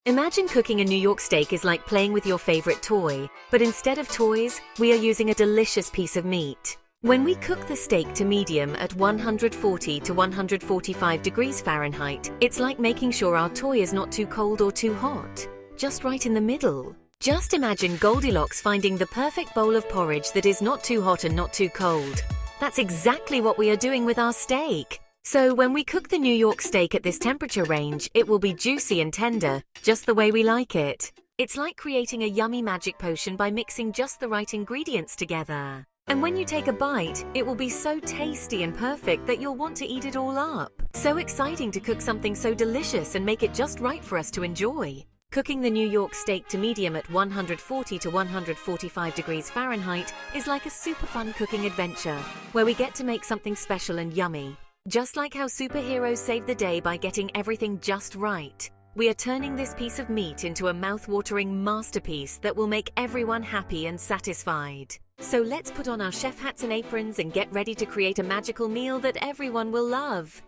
Imagine cooking a New York steak is like playing with your favorite toy, but instead of toys, we are using a delicious piece of meat. When we cook the steak to medium at 140 to 145 degrees Fahrenheit, it's like making sure our toy is not too cold or too hot, just right in the middle. Just imagine Goldilocks finding the perfect bowl of porridge that is not too hot and not too cold. That's exactly what we are doing with our steak. So when we cook the New York steak at this temperature range, it will be juicy and tender, just the way we like it. It's like creating a yummy magic potion by mixing just the right ingredients together. And when you take a bite, it will be so tasty and perfect that you'll want to eat it all up. So exciting to cook something so delicious and make it just right for us to enjoy. Cooking the New York steak to medium at 140 to 145 degrees Fahrenheit is like a super fun cooking adventure, where we get to make something special and yummy. Just like how superheroes save the day by getting everything just right, we are turning this piece of meat into a mouth-watering masterpiece that will make everyone happy and satisfied. So let's put on our chef hats and aprons and get ready to create a magical meal that everyone will love.